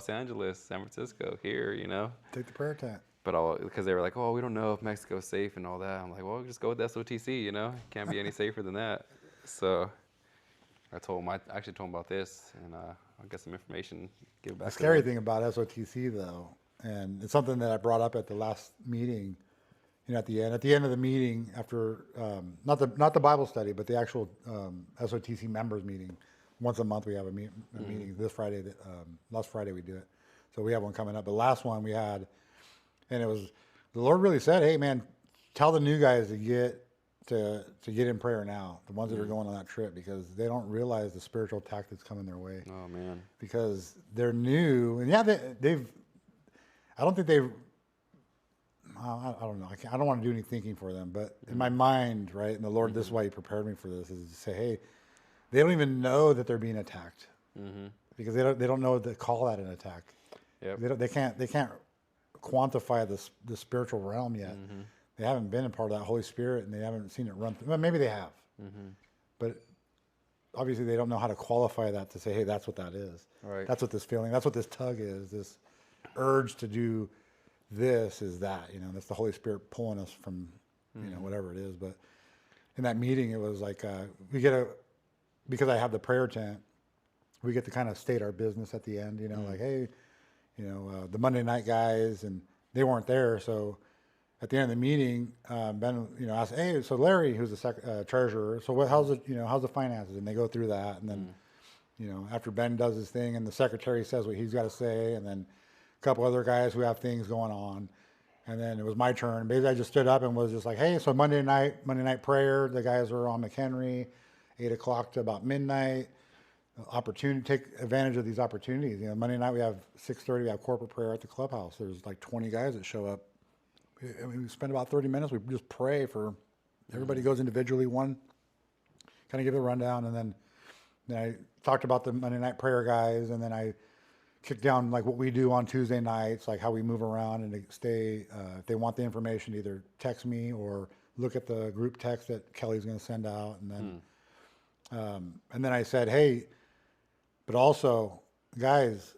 Los Angeles, San Francisco, here, Take the prayer tent. But because they were like, oh, we don't know if Mexico's safe and all that. I'm like, well, just go with SOTC, Can't be any safer than that. So I told him, I actually told him about this, and I'll get some information, give it The back to scary them. thing about SOTC though, and it's something that I brought up at the last meeting, at the end of the meeting after, not the Bible study, but the actual SOTC members meeting. Once a month we have a meeting. This Friday, last Friday we do it. So we have one coming up. The last one we had, and it was, the Lord really said, hey man, tell the new guys to get in prayer now, the ones that are going on that trip, because they don't realize the spiritual attack that's coming their way. Oh, man. Because they're new, and yeah, they've, I don't think they've, I don't know. I don't want to do any thinking for them, but in my mind, right, and the Lord, this is why He prepared me for this, is to say, hey, they don't even know that they're being attacked, because they don't know to call that an attack. Yep. They can't quantify the spiritual realm yet. They haven't been a part of that Holy Spirit, and they haven't seen it run through. Well, maybe they have, but obviously they don't know how to qualify that to say, hey, that's what that is. Right. That's what this feeling, that's what this tug is, this urge to do this is that, that's the Holy Spirit pulling us from, whatever it is. But in that meeting, it was like, because I have the prayer tent, we get to kind of state our business at the end, like, hey, the Monday night guys, and they weren't there. So at the end of the meeting, Ben, asked, hey, so Larry, who's the treasurer, so how's the finances? And they go through that. And then, after Ben does his thing and the secretary says what he's got to say, and then a couple other guys who have things going on. And then it was my turn. Basically, I just stood up and was just like, hey, so Monday night prayer, the guys are on McHenry, 8 o'clock to about midnight. Opportunity, take advantage of these opportunities. Monday night we have 6:30, we have corporate prayer at the clubhouse. There's like 20 guys that show up. I mean, we spend about 30 minutes. We just pray for, everybody goes individually, one, kind of give a rundown. And then I talked about the Monday night prayer guys. And then I kicked down like what we do on Tuesday nights, like how we move around and to stay, if they want the information, either text me or look at the group text that Kelly's going to send out. And then I said, hey, but also, guys,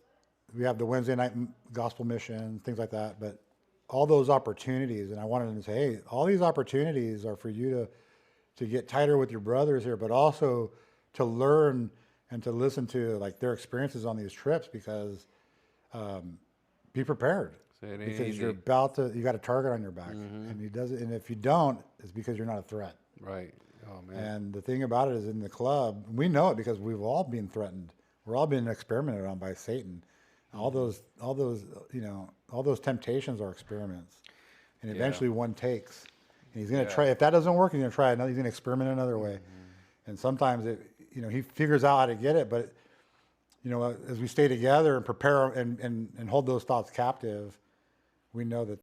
we have the Wednesday night gospel mission, things like that. But all those opportunities, and I wanted them to say, hey, all these opportunities are for you to get tighter with your brothers here, but also to learn and to listen to like their experiences on these trips, because be prepared, because you're about to, you got a target on your back, and he does it, and if you don't, it's because you're not a threat. Right. Oh, man. And the thing about it is, in the club, we know it because we've all been threatened. We're all being experimented on by Satan. All those temptations are experiments, and eventually one takes. And he's going to try. If that doesn't work, he's going to try another. He's going to experiment another way. And sometimes he figures out how to get it. But as we stay together and prepare and hold those thoughts captive, we know that